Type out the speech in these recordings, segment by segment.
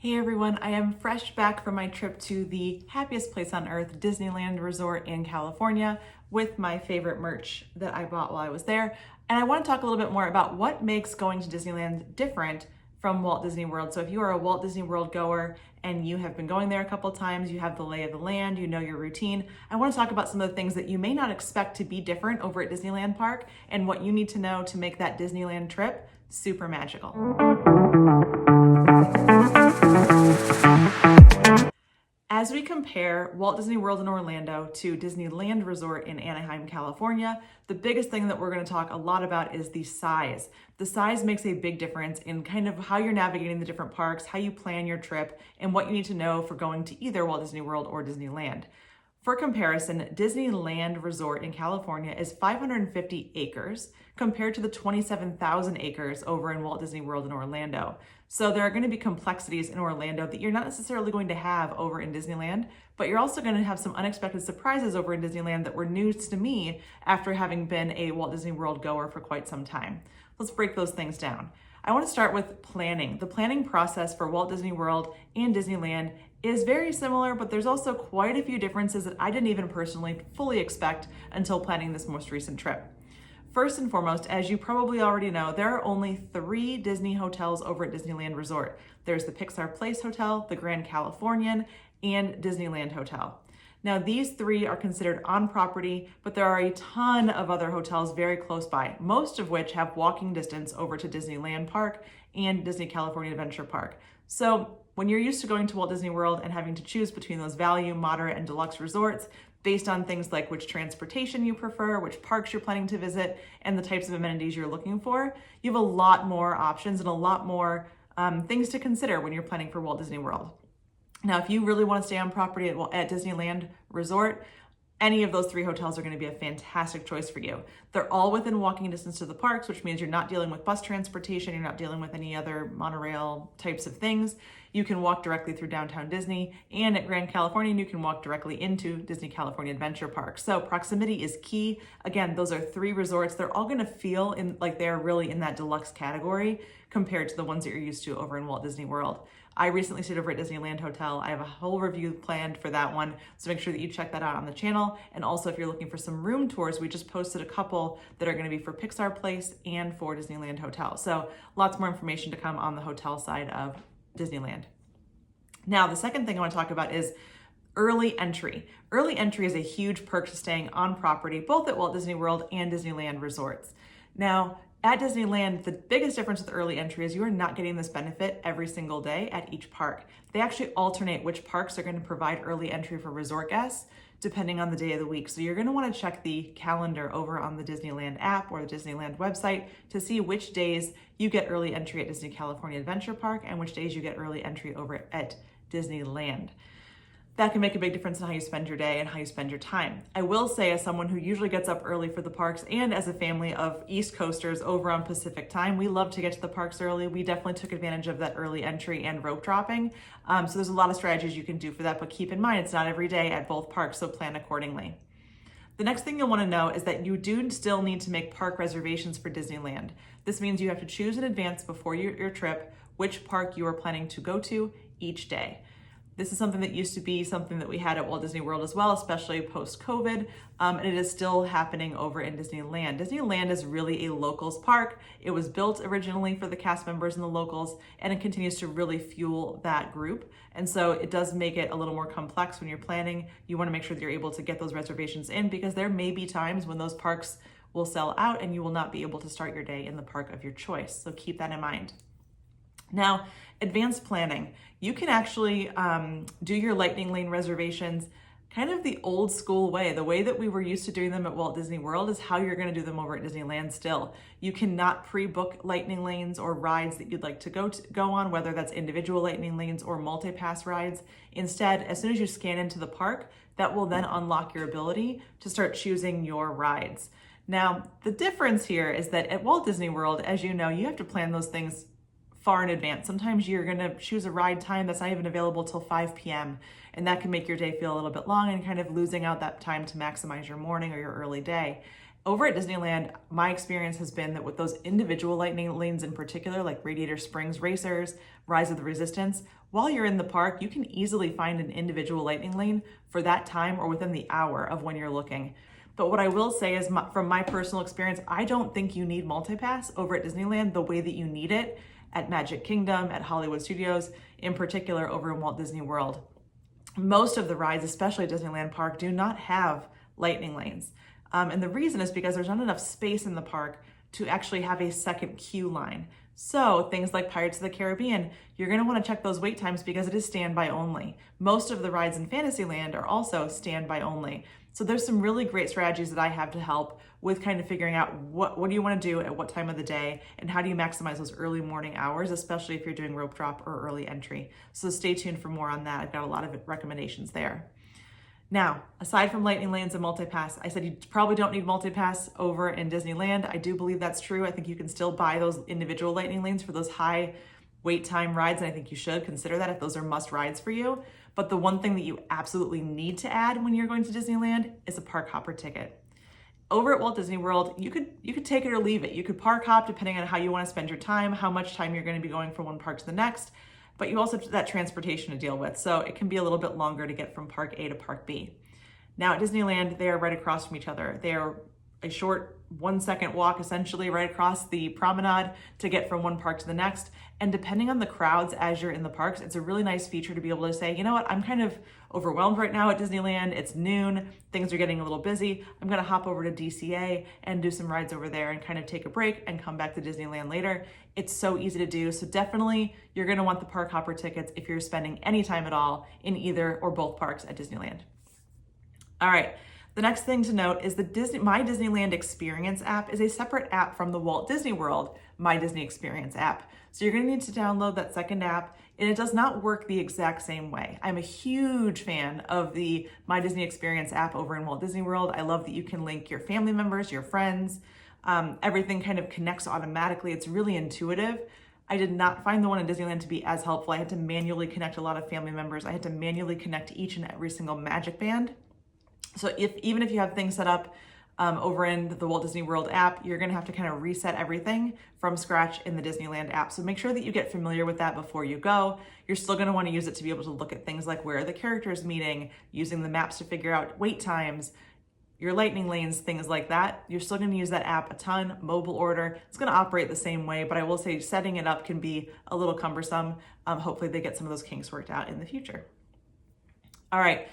Hey everyone, I am fresh back from my trip to the happiest place on earth, Disneyland Resort in California, with my favorite merch that I bought while I was there. And I want to talk a little bit more about what makes going to Disneyland different from Walt Disney World. So if you are a Walt Disney World goer and you have been going there a couple times, you have the lay of the land, you know your routine, I want to talk about some of the things that you may not expect to be different over at Disneyland Park and what you need to know to make that Disneyland trip super magical. As we compare Walt Disney World in Orlando to Disneyland Resort in Anaheim, California, the biggest thing that we're going to talk a lot about is the size. The size makes a big difference in kind of how you're navigating the different parks, how you plan your trip, and what you need to know for going to either Walt Disney World or Disneyland. For comparison, Disneyland Resort in California is 550 acres compared to the 27,000 acres over in Walt Disney World in Orlando. So there are going to be complexities in Orlando that you're not necessarily going to have over in Disneyland, but you're also going to have some unexpected surprises over in Disneyland that were news to me after having been a Walt Disney World goer for quite some time. Let's break those things down. I want to start with planning. The planning process for Walt Disney World and Disneyland is very similar, but there's also quite a few differences that I didn't even personally fully expect until planning this most recent trip. First and foremost, as you probably already know, there are only 3 Disney hotels over at Disneyland Resort. There's the Pixar Place Hotel, the Grand Californian, and Disneyland Hotel. Now, these 3 are considered on property, but there are a ton of other hotels very close by, most of which have walking distance over to Disneyland Park and Disney California Adventure Park. So when you're used to going to Walt Disney World and having to choose between those value, moderate, and deluxe resorts based on things like which transportation you prefer, which parks you're planning to visit, and the types of amenities you're looking for, you have a lot more options and a lot more things to consider when you're planning for Walt Disney World. Now, if you really want to stay on property at Disneyland Resort, any of those 3 hotels are going to be a fantastic choice for you. They're all within walking distance to the parks, which means you're not dealing with bus transportation, you're not dealing with any other monorail types of things. You can walk directly through downtown Disney, and at Grand Californian, you can walk directly into Disney California Adventure Park. So proximity is key. Again, those are 3 resorts. They're all going to feel like they're really in that deluxe category compared to the ones that you're used to over in Walt Disney World. I recently stayed over at Disneyland Hotel. I have a whole review planned for that one, so make sure that you check that out on the channel. And also, if you're looking for some room tours, we just posted a couple that are going to be for Pixar Place and for Disneyland Hotel. So lots more information to come on the hotel side of Disneyland. Now, the second thing I want to talk about is early entry. Early entry is a huge perk to staying on property, both at Walt Disney World and Disneyland Resorts. Now, at Disneyland, the biggest difference with early entry is you are not getting this benefit every single day at each park. They actually alternate which parks are going to provide early entry for resort guests depending on the day of the week. So you're going to want to check the calendar over on the Disneyland app or the Disneyland website to see which days you get early entry at Disney California Adventure Park and which days you get early entry over at Disneyland. That can make a big difference in how you spend your day and how you spend your time. I will say, as someone who usually gets up early for the parks and as a family of East Coasters over on Pacific time, we love to get to the parks early. We definitely took advantage of that early entry and rope dropping. So there's a lot of strategies you can do for that, but keep in mind, it's not every day at both parks, so plan accordingly. The next thing you'll want to know is that you do still need to make park reservations for Disneyland. This means you have to choose in advance before your trip which park you are planning to go to each day. This is something that used to be something that we had at Walt Disney World as well, especially post-COVID, and it is still happening over in Disneyland. Disneyland is really a locals park. It was built originally for the cast members and the locals, and it continues to really fuel that group. And so it does make it a little more complex when you're planning. You want to make sure that you're able to get those reservations in, because there may be times when those parks will sell out and you will not be able to start your day in the park of your choice. So keep that in mind. Now, advanced planning. You can actually do your lightning lane reservations kind of the old school way. The way that we were used to doing them at Walt Disney World is how you're going to do them over at Disneyland still. You cannot pre-book lightning lanes or rides that you'd like to go on, whether that's individual lightning lanes or multi-pass rides. Instead, as soon as you scan into the park, that will then unlock your ability to start choosing your rides. Now, the difference here is that at Walt Disney World, as you know, you have to plan those things far in advance. Sometimes you're going to choose a ride time that's not even available till 5 p.m. and that can make your day feel a little bit long and kind of losing out that time to maximize your morning or your early day. Over at Disneyland, my experience has been that with those individual lightning lanes in particular, like Radiator Springs Racers, Rise of the Resistance, while you're in the park, you can easily find an individual lightning lane for that time or within the hour of when you're looking. But what I will say is, from my personal experience, I don't think you need multipass over at Disneyland the way that you need it at Magic Kingdom, at Hollywood Studios, in particular over in Walt Disney World. Most of the rides, especially at Disneyland Park, do not have lightning lanes. And the reason is because there's not enough space in the park to actually have a second queue line. So things like Pirates of the Caribbean, you're going to want to check those wait times because it is standby only. Most of the rides in Fantasyland are also standby only. So there's some really great strategies that I have to help with kind of figuring out what do you want to do at what time of the day and how do you maximize those early morning hours, especially if you're doing rope drop or early entry. So stay tuned for more on that. I've got a lot of recommendations there. Now, aside from lightning lanes and multipass, I said you probably don't need multipass over in Disneyland. I do believe that's true. I think you can still buy those individual lightning lanes for those high wait time rides, and I think you should consider that if those are must rides for you. But the one thing that you absolutely need to add when you're going to Disneyland is a park hopper ticket. Over at Walt Disney World, you could take it or leave it. You could park hop depending on how you want to spend your time, how much time you're going to be going from one park to the next. But you also have that transportation to deal with. So it can be a little bit longer to get from Park A to Park B. Now at Disneyland, they are right across from each other. They are a short 1-second walk, essentially right across the promenade to get from one park to the next. And depending on the crowds as you're in the parks, it's a really nice feature to be able to say, you know what, I'm kind of overwhelmed right now at Disneyland. It's noon, things are getting a little busy. I'm gonna hop over to DCA and do some rides over there and kind of take a break and come back to Disneyland later. It's so easy to do. So definitely you're gonna want the park hopper tickets if you're spending any time at all in either or both parks at Disneyland. All right. The next thing to note is the My Disneyland Experience app is a separate app from the Walt Disney World My Disney Experience app. So you're going to need to download that second app, and it does not work the exact same way. I'm a huge fan of the My Disney Experience app over in Walt Disney World. I love that you can link your family members, your friends. Everything kind of connects automatically. It's really intuitive. I did not find the one in Disneyland to be as helpful. I had to manually connect a lot of family members. I had to manually connect each and every single Magic Band. So even if you have things set up over in the Walt Disney World app, you're going to have to kind of reset everything from scratch in the Disneyland app. So make sure that you get familiar with that before you go. You're still going to want to use it to be able to look at things like where are the characters meeting, using the maps to figure out wait times, your lightning lanes, things like that. You're still going to use that app a ton. Mobile order, it's going to operate the same way, but I will say setting it up can be a little cumbersome. Hopefully they get some of those kinks worked out in the future. All right.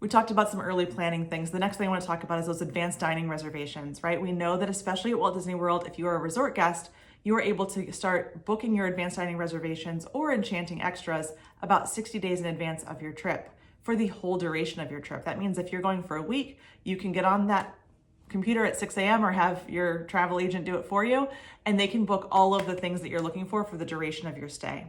We talked about some early planning things. The next thing I want to talk about is those advanced dining reservations, right? We know that especially at Walt Disney World, if you are a resort guest, you are able to start booking your advanced dining reservations or enchanting extras about 60 days in advance of your trip for the whole duration of your trip. That means if you're going for a week, you can get on that computer at 6 a.m. or have your travel agent do it for you, and they can book all of the things that you're looking for the duration of your stay.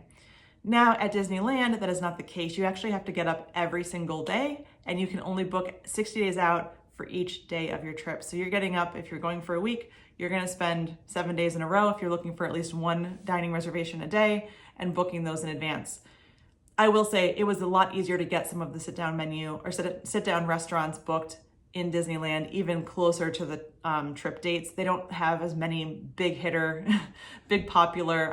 Now at Disneyland, that is not the case. You actually have to get up every single day, and you can only book 60 days out for each day of your trip. So you're getting up, if you're going for a week, you're gonna spend 7 days in a row if you're looking for at least one dining reservation a day and booking those in advance. I will say it was a lot easier to get some of the sit-down menu or sit-down restaurants booked in Disneyland, even closer to the trip dates. They don't have as many big hitter, big popular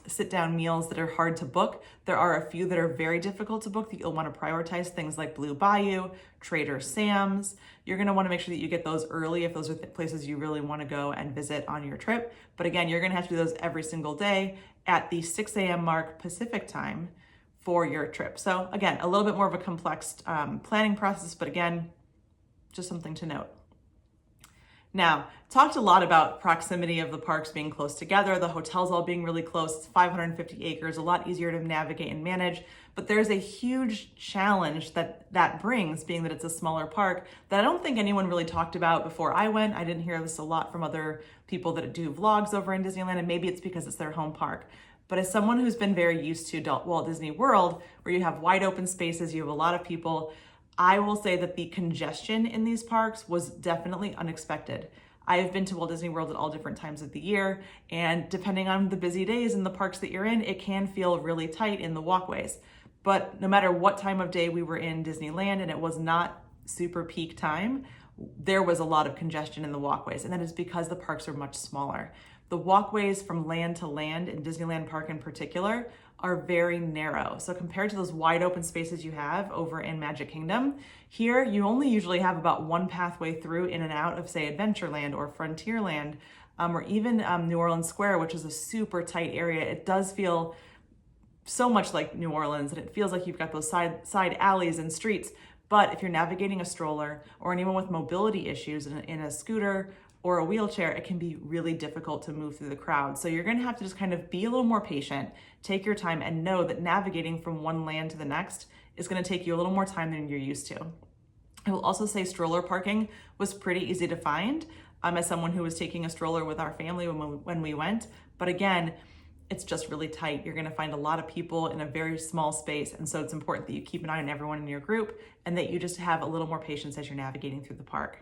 sit-down meals that are hard to book. There are a few that are very difficult to book that you'll want to prioritize, things like Blue Bayou, Trader Sam's. You're gonna wanna make sure that you get those early if those are places you really wanna go and visit on your trip. But again, you're gonna have to do those every single day at the 6 a.m. mark Pacific time for your trip. So again, a little bit more of a complex planning process, but again, just something to note. Now, talked a lot about proximity of the parks being close together, the hotels all being really close. It's 550 acres, a lot easier to navigate and manage, but there's a huge challenge that brings, being that it's a smaller park, that I don't think anyone really talked about before I went. I didn't hear this a lot from other people that do vlogs over in Disneyland, and maybe it's because it's their home park. But as someone who's been very used to Walt Disney World, where you have wide open spaces, you have a lot of people, I will say that the congestion in these parks was definitely unexpected. I have been to Walt Disney World at all different times of the year, and depending on the busy days in the parks that you're in, it can feel really tight in the walkways. But no matter what time of day we were in Disneyland, and it was not super peak time, there was a lot of congestion in the walkways, and that is because the parks are much smaller. The walkways from land to land in Disneyland Park in particular are very narrow. So compared to those wide open spaces you have over in Magic Kingdom, here you only usually have about one pathway through in and out of, say, Adventureland or Frontierland, or even New Orleans Square, which is a super tight area. It does feel so much like New Orleans, and it feels like you've got those side alleys and streets. But if you're navigating a stroller or anyone with mobility issues in a scooter or a wheelchair, it can be really difficult to move through the crowd. So you're gonna have to just kind of be a little more patient, take your time, and know that navigating from one land to the next is gonna take you a little more time than you're used to. I will also say stroller parking was pretty easy to find as someone who was taking a stroller with our family when we went. But again, it's just really tight. You're gonna find a lot of people in a very small space. And so it's important that you keep an eye on everyone in your group and that you just have a little more patience as you're navigating through the park.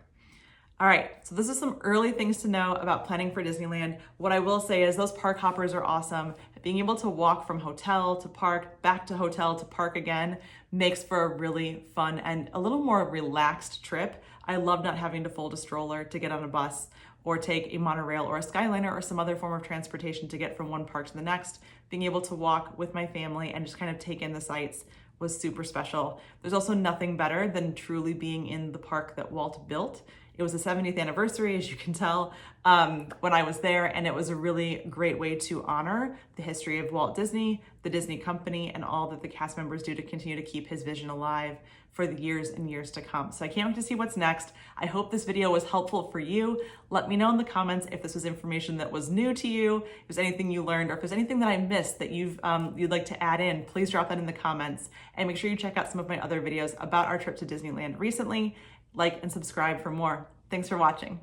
All right, so this is some early things to know about planning for Disneyland. What I will say is those park hoppers are awesome. Being able to walk from hotel to park, back to hotel to park again, makes for a really fun and a little more relaxed trip. I love not having to fold a stroller to get on a bus or take a monorail or a Skyliner or some other form of transportation to get from one park to the next. Being able to walk with my family and just kind of take in the sights was super special. There's also nothing better than truly being in the park that Walt built. It was the 70th anniversary, as you can tell, when I was there, and it was a really great way to honor the history of Walt Disney, the Disney Company, and all that the cast members do to continue to keep his vision alive for the years and years to come. So I can't wait to see what's next. I hope this video was helpful for you. Let me know in the comments if this was information that was new to you, if there's anything you learned, or if there's anything that I missed that you'd like to add in. Please drop that in the comments, and make sure you check out some of my other videos about our trip to Disneyland recently. Like and subscribe for more. Thanks for watching.